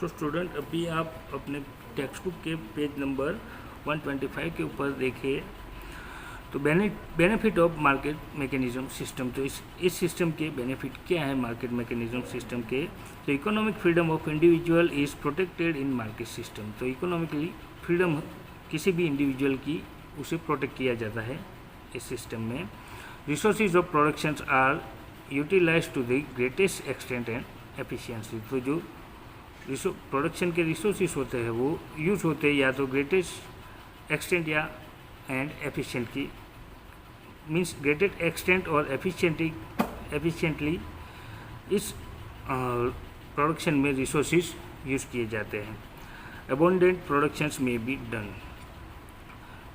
So student, अभी आप अपने टेक्स्ट बुक के पेज नंबर 125 के ऊपर देखिए तो benefit of market mechanism system. तो इस सिस्टम के बेनिफिट क्या है मार्केट मैकेनिज्म सिस्टम के। तो economic freedom of individual is protected in market system. तो इकोनॉमिकली फ्रीडम किसी भी इंडिविजुअल की उसे प्रोटेक्ट किया जाता है इस सिस्टम में। Resources of productions are utilise to the greatest extent and efficiency. तो जो प्रोडक्शन के रिसोर्सेज होते हैं वो यूज होते हैं या तो ग्रेटेस्ट एक्सटेंट या एंड एफिशिएंट की मीन्स ग्रेटेस्ट एक्सटेंट और एफिशिएंटली इस प्रोडक्शन में रिसोर्सेज यूज किए जाते हैं। अबंडेंट प्रोडक्शंस में be done.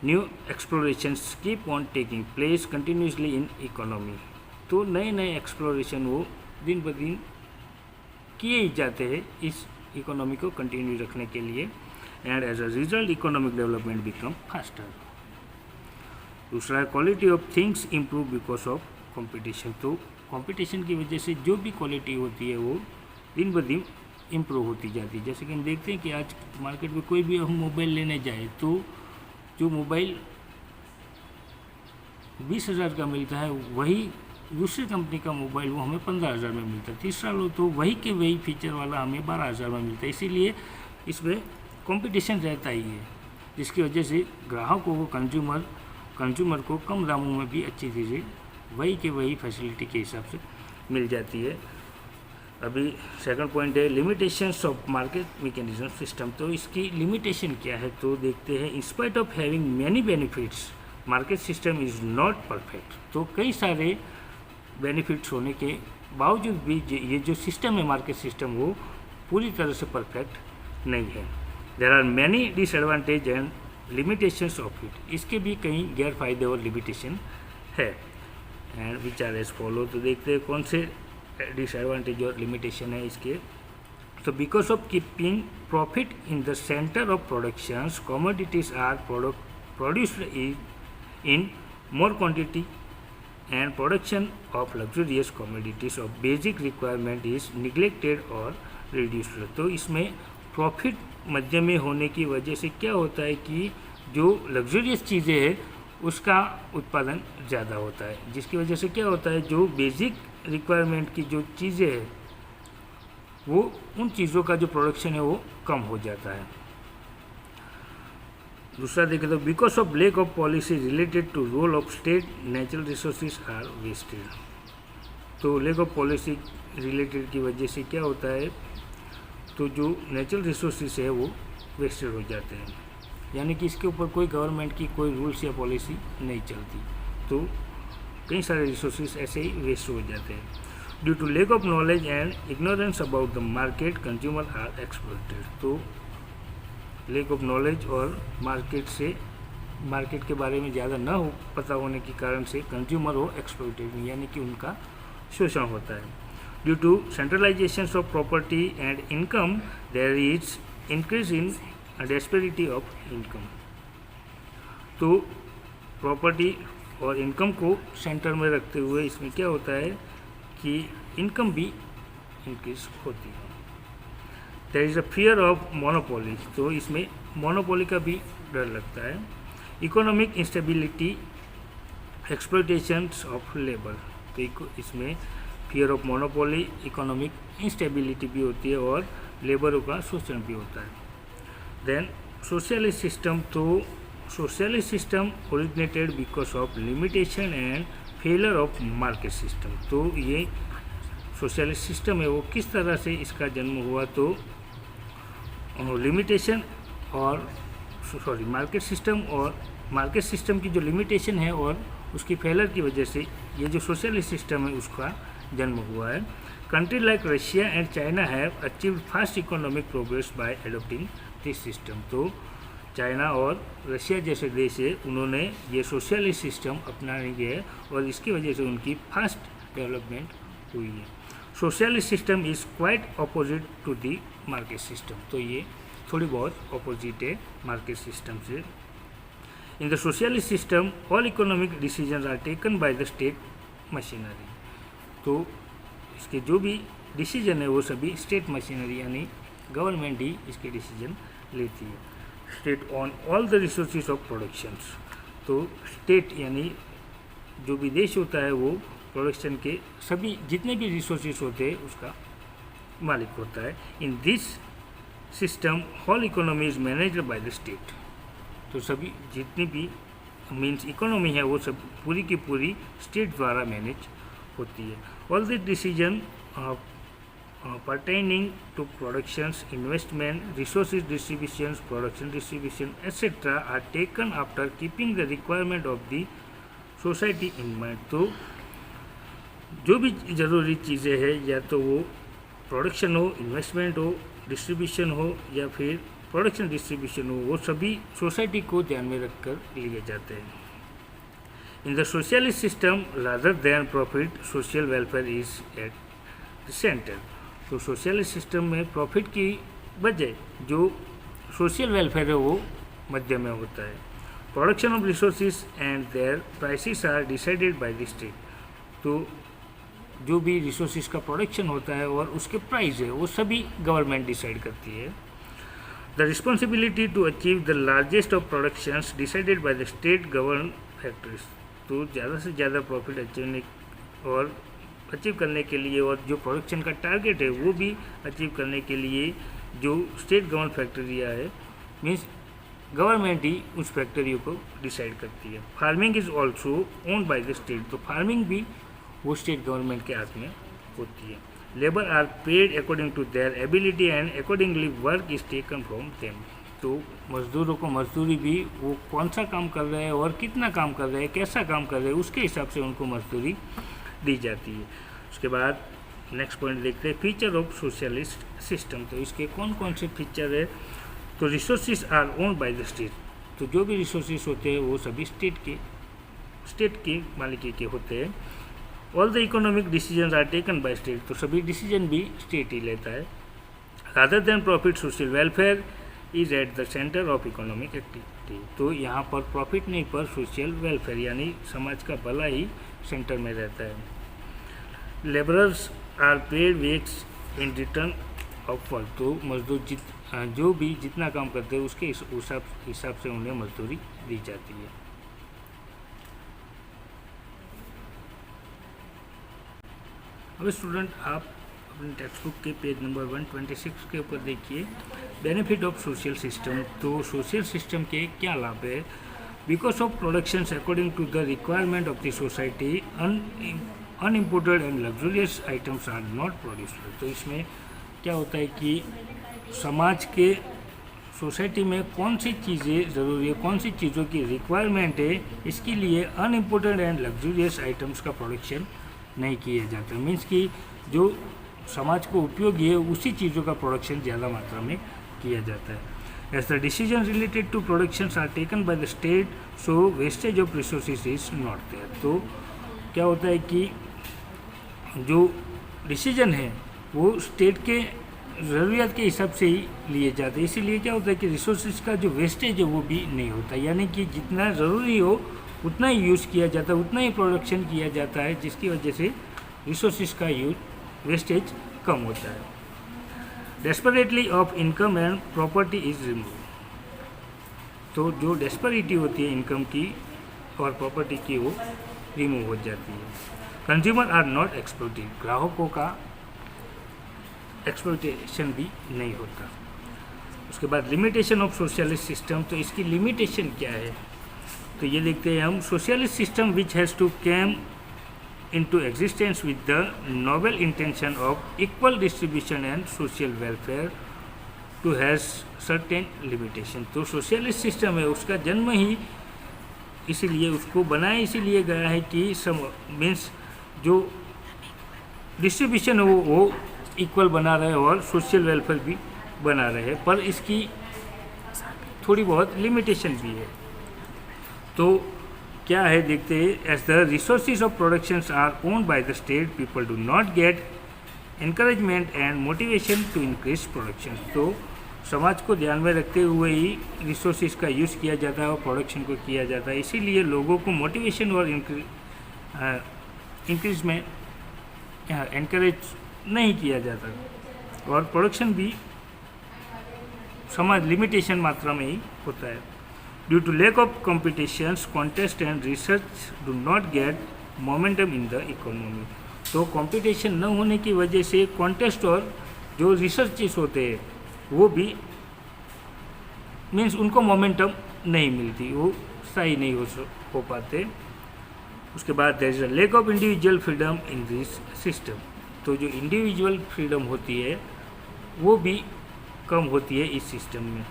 New explorations keep on taking place continuously in economy. तो नए नए एक्सप्लोरेशन वो दिन ब दिन किए ही जाते हैं इस इकोनॉमी को कंटिन्यू रखने के लिए। And as a result economic development become faster. दूसरा, quality of things improve because of competition. तो कंपटीशन की वजह से जो भी क्वालिटी होती है वो दिन ब दिन इम्प्रूव होती जाती है। जैसे कि हम देखते हैं कि आज मार्केट में कोई भी हम मोबाइल लेने जाए तो जो मोबाइल 20,000 का मिलता है वही दूसरी कंपनी का मोबाइल वो हमें 15,000 में मिलता है। तीसरा लो तो वही के वही फीचर वाला हमें 12,000 में मिलता है। इसीलिए इसमें कंपटीशन रहता ही है, जिसकी वजह से ग्राहकों को कंज्यूमर को कम दामों में भी अच्छी चीज़ें वही के वही फैसिलिटी के हिसाब से मिल जाती है। अभी सेकंड पॉइंट है limitations of market mechanism system. तो इसकी लिमिटेशन क्या है तो देखते हैं। In spite of having many benefits market system is not perfect. तो कई सारे बेनिफिट्स होने के बावजूद भी ये जो सिस्टम है मार्केट सिस्टम वो पूरी तरह से परफेक्ट नहीं है। There are many disadvantage and limitations of it. इसके भी कई गैर फायदे और लिमिटेशन है। And which are as follow. तो देखते हैं कौन से डिसएडवांटेज और लिमिटेशन है इसके। तो because of keeping profit in the centre of productions commodities are produced in more quantity and production of luxurious commodities of basic requirement is neglected or reduced। तो इसमें प्रॉफिट मध्य में होने की वजह से क्या होता है कि जो लग्जरियस चीज़ें हैं उसका उत्पादन ज़्यादा होता है, जिसकी वजह से क्या होता है जो बेसिक रिक्वायरमेंट की जो चीज़ें हैं वो उन चीज़ों का जो प्रोडक्शन है वो कम हो जाता है। दूसरा देखें तो because of lack of policy related to role of state natural resources are wasted. तो लैक ऑफ पॉलिसी रिलेटेड की वजह से क्या होता है तो जो नेचुरल रिसोर्सेज है वो वेस्टेड हो जाते हैं, यानी कि इसके ऊपर कोई गवर्नमेंट की कोई रूल्स या पॉलिसी नहीं चलती। तो कई सारे रिसोर्सेज ऐसे ही वेस्ट हो जाते हैं। Due to lack of knowledge and ignorance about the market consumer are exploited. तो लैक ऑफ नॉलेज और मार्केट के बारे में ज़्यादा न हो पता होने के कारण से कंज्यूमर हो एक्सप्लॉइटेड, यानी कि उनका शोषण होता है। Due to centralisation of property and income there is increase in disparity of income. तो प्रॉपर्टी और इनकम को सेंटर में रखते हुए इसमें क्या होता है कि इनकम भी इंक्रीज होती है। There is a fear of monopoly. तो इसमें मोनोपोली का भी डर लगता है। Economic instability exploitations of labour. तो इसमें fear of monopoly, economic instability भी होती है और लेबरों का शोषण भी होता है। Then socialist system. तो socialist system originated because of limitation and failure of market system. तो ये सोशलिस्ट सिस्टम है वो किस तरह से इसका जन्म हुआ तो लिमिटेशन और मार्केट सिस्टम की जो लिमिटेशन है और उसकी फेलर की वजह से ये जो सोशलिस्ट सिस्टम है उसका जन्म हुआ है। Country like Russia and China have achieved fast economic progress by adopting this system. तो चाइना और रशिया जैसे देश है उन्होंने ये सोशलिस्ट सिस्टम अपना लिया है और इसकी वजह से उनकी फास्ट डेवलपमेंट हुई है। Socialist system is quite opposite to the market system. तो ये थोड़ी बहुत अपोजिट है मार्केट सिस्टम से। In the socialist system all economic decisions are taken by the state machinery. तो इसके जो भी डिसीजन है वो सभी स्टेट मशीनरी यानी गवर्नमेंट ही इसके डिसीजन लेती है। State on all the resources of productions, तो स्टेट यानी जो भी देश होता है वो प्रोडक्शन के सभी जितने भी रिसोर्सेज होते हैं उसका मालिक होता है। In this system whole economy is managed by the state, तो सभी जितनी भी मीन्स इकोनॉमी है वो सब पूरी की पूरी स्टेट द्वारा मैनेज होती है। All the decision pertaining to productions, investment, resources distribution, production distribution, etc. are taken after keeping the requirement of the society in mind। तो जो भी ज़रूरी चीज़ें हैं या तो वो प्रोडक्शन हो, इन्वेस्टमेंट हो, डिस्ट्रीब्यूशन हो या फिर प्रोडक्शन डिस्ट्रीब्यूशन हो, वो सभी सोसाइटी को ध्यान में रखकर लिए जाते हैं। इन the socialist system rather than profit social welfare is at the centre, तो सोशलिस्ट सिस्टम में प्रॉफिट की बजाय जो सोशल वेलफेयर है वो मध्य में होता है। Production of resources and their prices are decided by the state, तो जो भी रिसोर्सेज का प्रोडक्शन होता है और उसके प्राइस है वो सभी गवर्नमेंट डिसाइड करती है। The responsibility to achieve the largest of productions decided by the state govern factories, तो ज़्यादा से ज़्यादा प्रॉफिट अचीव करने के लिए और जो प्रोडक्शन का टारगेट है वो भी अचीव करने के लिए जो स्टेट गवर्न फैक्ट्रियाँ है मीन्स गवर्नमेंट ही उस फैक्ट्रियों को डिसाइड करती है। Farming is also owned by the state, तो फार्मिंग भी वो स्टेट गवर्नमेंट के हाथ में होती है। Labour are paid according to their ability and accordingly work is taken from them, तो मजदूरों को मजदूरी भी वो कौन सा काम कर रहे हैं और कितना काम कर रहे हैं, कैसा काम कर रहे हैं, उसके हिसाब से उनको मजदूरी दी जाती है। उसके बाद नेक्स्ट पॉइंट देखते हैं फीचर ऑफ सोशलिस्ट सिस्टम, तो इसके कौन कौन से फीचर है। तो resources are owned by the state, तो जो भी रिसोर्सेज होते हैं वो सभी स्टेट के मालिकी के होते हैं। All the economic decision are taken by state, तो सभी डिसीजन भी स्टेट ही लेता है। Rather than profit social welfare is at the centre of economic activity, तो यहाँ पर प्रॉफिट नहीं पर सोशल वेलफेयर यानी समाज का भला ही सेंटर में रहता है। Labourers are paid wage in return of work, तो मजदूर जो भी जितना काम करते हैं उसके हिसाब से उन्हें मजदूरी दी जाती है। अब स्टूडेंट आप अपने टेक्स्ट बुक के पेज नंबर 126 के ऊपर देखिए बेनिफिट ऑफ सोशल सिस्टम, तो सोशल सिस्टम के क्या लाभ है। Because of productions according to the requirement of the society unimported and luxurious items are not produced, तो इसमें क्या होता है कि समाज के सोसाइटी में कौन सी चीज़ें ज़रूरी है, कौन सी चीज़ों की रिक्वायरमेंट है, इसके लिए अनइम्पोर्टेंट एंड लग्जूरियस आइटम्स का प्रोडक्शन नहीं किया जाता। मीन्स कि जो समाज को उपयोगी है उसी चीज़ों का प्रोडक्शन ज़्यादा मात्रा में किया जाता है। As the decision related to productions are taken by the state, so wastage of resources is not there, तो क्या होता है कि जो डिसीजन है वो स्टेट के ज़रूरियात के हिसाब से ही लिए जाते हैं, इसीलिए क्या होता है कि रिसोर्सेज का जो वेस्टेज है वो भी नहीं होता, यानी कि जितना ज़रूरी हो उतना ही यूज़ किया जाता है, उतना ही प्रोडक्शन किया जाता है, जिसकी वजह से रिसोर्सेज का वेस्टेज कम होता है। Desperately of income and property is remove, तो जो डेस्परिटी होती है इनकम की और प्रॉपर्टी की वो रिमूव हो जाती है। कंज्यूमर आर नॉट एक्सप्लॉइटेड, ग्राहकों का एक्सप्लॉइटेशन भी नहीं होता। उसके बाद लिमिटेशन ऑफ सोशलिस्ट सिस्टम, तो इसकी लिमिटेशन क्या है, तो ये देखते हैं हम। Socialist system which has to came into existence with the noble intention of equal distribution and social welfare to has certain limitation, तो सोशलिस्ट सिस्टम है उसका जन्म ही इसीलिए उसको बनाया इसीलिए गया है कि मीन्स जो डिस्ट्रीब्यूशन है वो इक्वल बना रहे और सोशल वेलफेयर भी बना रहे, पर इसकी थोड़ी बहुत लिमिटेशन भी है। तो क्या है देखते हैं। As the resources of productions are owned by the state, people do not get encouragement and motivation to increase production, तो समाज को ध्यान में रखते हुए ही रिसोर्सेज का यूज़ किया जाता है और प्रोडक्शन को किया जाता है, इसीलिए लोगों को मोटिवेशन और इंक्रीजमेंट एनकरेज नहीं किया जाता और प्रोडक्शन भी समाज लिमिटेशन मात्रा में ही होता है। Due to lack of competitions contest and research do not get momentum in the economy. तो कंपटीशन न होने की वजह से कॉन्टेस्ट और जो रिसर्चेस होते हैं वो भी मीन्स उनको मोमेंटम नहीं मिलती, वो सही नहीं हो पाते। उसके बाद there is a lack of individual freedom in this system. तो जो इंडिविजुअल फ्रीडम होती है वो भी कम होती है इस सिस्टम में,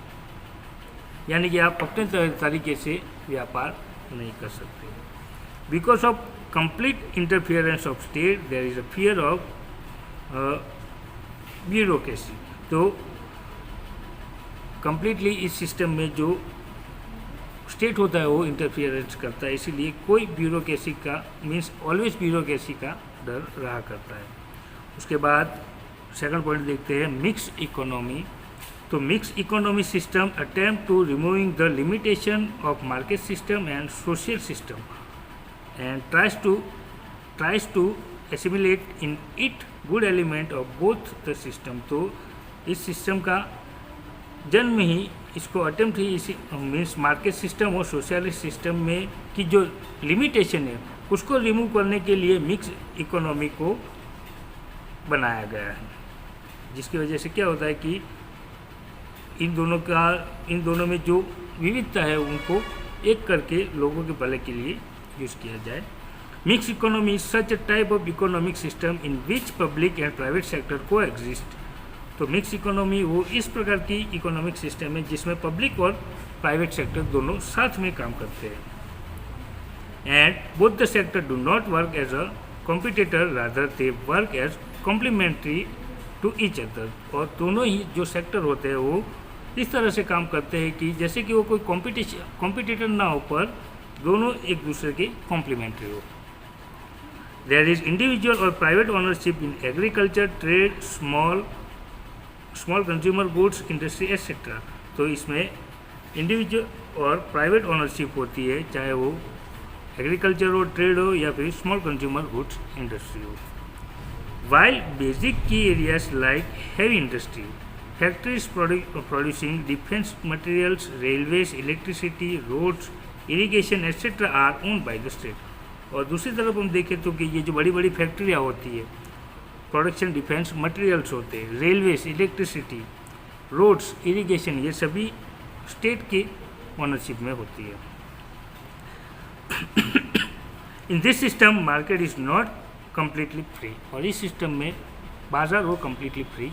यानी कि आप अपने तरीके से व्यापार नहीं कर सकते। Because of complete interference of state there is a fear of bureaucracy. तो कंप्लीटली इस सिस्टम में जो स्टेट होता है वो इंटरफियरेंस करता है, इसीलिए कोई ब्यूरोक्रेसी का मीन्स ऑलवेज ब्यूरोक्रेसी का डर रहा करता है। उसके बाद सेकंड पॉइंट देखते हैं मिक्स इकोनॉमी। तो mix economy system attempt to removing the limitation of market system and social system and tries to assimilate in it good element of both the system. तो इस सिस्टम का जन्म ही इसको attempt ही इसी means market system और socialist system में की जो लिमिटेशन है उसको रिमूव करने के लिए मिक्स इकोनॉमी को बनाया गया है, जिसकी वजह से क्या होता है कि इन दोनों में जो विविधता है उनको एक करके लोगों के भले के लिए यूज़ किया जाए। Mix economy is such a type of economic system in which public and private sector को एग्जिस्ट। तो मिक्स इकोनॉमी वो इस प्रकार की इकोनॉमिक सिस्टम है जिसमें पब्लिक और प्राइवेट सेक्टर दोनों साथ में काम करते हैं। And both the sector do not work as a competitor rather they work as complementary to each other. और दोनों ही जो सेक्टर होते हैं वो इस तरह से काम करते हैं कि जैसे कि वो कोई कॉम्पिटिटर ना हो पर दोनों एक दूसरे के कॉम्प्लीमेंट्री हो। देयर इज इंडिविजुअल और private ownership in agriculture, trade, small consumer goods, industry etcetera. तो इसमें इंडिविजुअल और प्राइवेट ओनरशिप होती है, चाहे वो एग्रीकल्चर हो, ट्रेड हो या फिर स्मॉल कंज्यूमर गुड्स इंडस्ट्री हो। While basic key areas like heavy industry, factories producing defence materials, railways, electricity, roads, irrigation etcetera are owned by the state. और दूसरी तरफ हम देखें तो कि ये जो बड़ी बड़ी फैक्ट्रियाँ होती है, प्रोडक्शन डिफेंस मटेरियल्स होते हैं, रेलवेज, इलेक्ट्रिसिटी, रोड्स, इरिगेशन, ये सभी स्टेट की ओनरशिप में होती है। In this system market is not completely free. और इस सिस्टम में बाजार वो कम्प्लीटली फ्री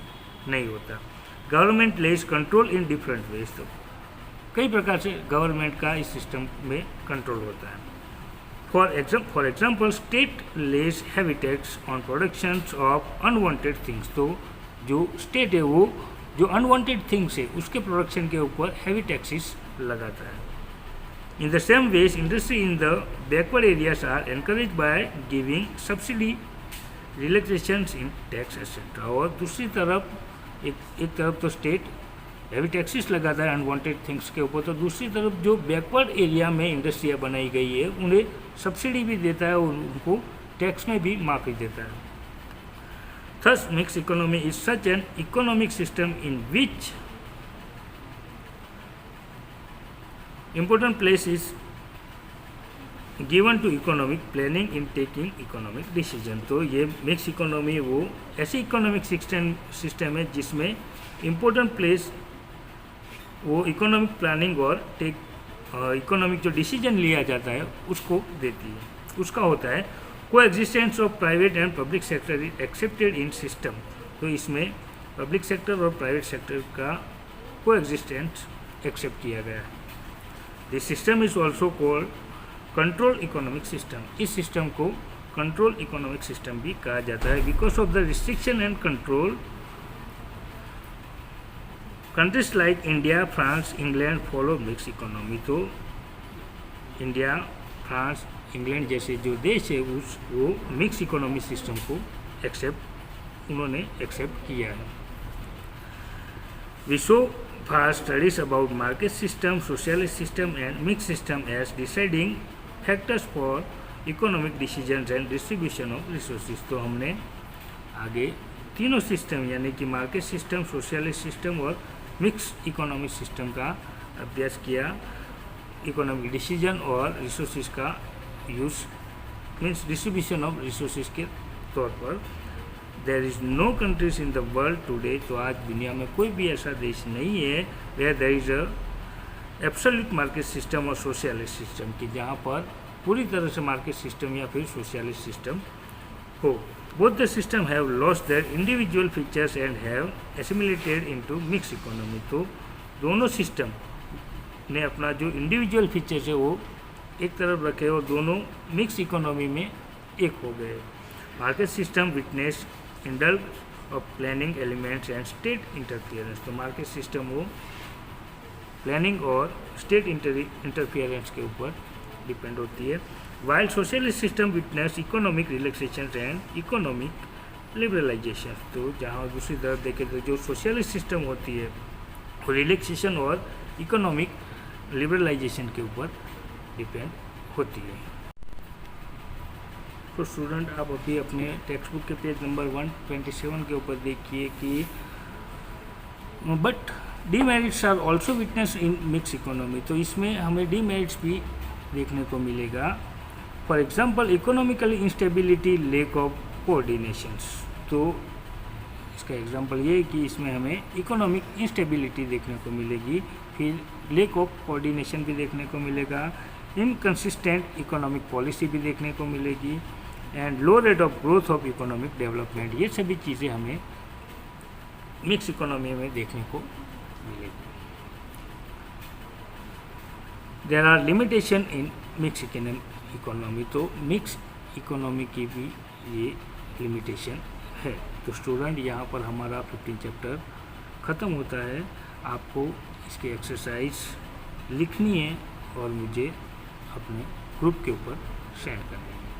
नहीं होता। Government lays control in different ways. तो कई प्रकार से गवर्नमेंट का इस सिस्टम में कंट्रोल होता है। For example state lays heavy tax on productions of unwanted things. तो जो स्टेट है वो जो अनवांटेड थिंग्स है उसके प्रोडक्शन के ऊपर हैवी टैक्सेस लगाता है। In the same ways industry in the backward areas are encourage by giving subsidy, relaxations in tax etcetera. और दूसरी तरफ एक तरफ तो स्टेट हैवी टैक्सेस लगाता है अनवांटेड थिंग्स के ऊपर, तो दूसरी तरफ जो बैकवर्ड एरिया में इंडस्ट्रियाँ बनाई गई है उन्हें सब्सिडी भी देता है और उनको टैक्स में भी माफ़ी देता है। Thus mix economy is such an economic system in which important place is given to economic planning in taking economic decision। तो ये मिक्स इकोनॉमी वो ऐसी इकोनॉमिक सिस्टम है जिसमें इम्पोर्टेंट प्लेस वो इकोनॉमिक प्लानिंग और इकोनॉमिक जो डिसीजन लिया जाता है उसको देती है। उसका होता है को existence of private and public sector is accepted in system. तो इसमें पब्लिक सेक्टर और प्राइवेट सेक्टर का को एग्जिस्टेंस एक्सेप्ट किया गया है। This system is also called control economic system. इस सिस्टम को कंट्रोल इकोनॉमिक सिस्टम भी कहा जाता है। Because of the restriction and control countries like India, France, England follow mix economy. तो इंडिया, फ्रांस, इंग्लैंड जैसे जो देश है वो मिक्स इकोनॉमी सिस्टम को उन्होंने एक्सेप्ट किया है। विश्व far studies about market system, socialist system and mixed system as deciding factors for economic decisions and distribution of resources। तो हमने आगे तीनों सिस्टम यानी कि मार्केट सिस्टम, सोशलिस्ट सिस्टम और मिक्स इकोनॉमिक सिस्टम का अभ्यास किया। इकोनॉमिक डिसीजन और रिसोर्सेज का use means distribution of resources के तौर पर। There is no countries in the world today, तो आज दुनिया में कोई भी ऐसा देश नहीं है where there is a absolute market system और सोशलिस्ट सिस्टम की जहाँ पर पूरी तरह से मार्केट सिस्टम या फिर सोशलिस्ट सिस्टम हो। Both the system have lost their individual features and have assimilated into mix economy, तो दोनों सिस्टम ने अपना जो इंडिविजुअल फीचर्स है वो एक तरफ रखे और दोनों मिक्स इकोनॉमी में एक हो गए। Market system witness indulge of planning elements and state interference, तो मार्केट सिस्टम वो प्लानिंग और स्टेट इंटरफियरेंस के ऊपर डिपेंड होती है। While socialist system witness economic relaxation and economic liberalisation, तो जहाँ दूसरी तरफ देखें तो जो सोशलिस्ट सिस्टम होती है वो रिलैक्सेशन और इकोनॉमिक लिबरलाइजेशन के ऊपर डिपेंड होती है। तो स्टूडेंट आप अभी अपने टेक्स्ट बुक के पेज नंबर 127 के ऊपर देखिए कि but demerits are also witness in mix economy, तो इसमें हमें डीमेरिट्स भी देखने को मिलेगा। For example economically instability, lack of coordinations, तो इसका एग्जांपल ये है कि इसमें हमें इकोनॉमिक इंस्टेबिलिटी देखने को मिलेगी, फिर लैक ऑफ कोऑर्डिनेशन भी देखने को मिलेगा, इनकंसिस्टेंट इकोनॉमिक पॉलिसी भी देखने को मिलेगी and low rate of growth of economic development, ये सभी चीज़ें हमें मिक्स इकोनॉमी में देखने को मिलेगी। There are limitation in mix economy, तो मिक्स इकोनॉमी की भी ये लिमिटेशन है। तो स्टूडेंट यहाँ पर हमारा 15 चैप्टर ख़त्म होता है। आपको इसकी एक्सरसाइज लिखनी है और मुझे अपने ग्रुप के ऊपर शेयर करनी है।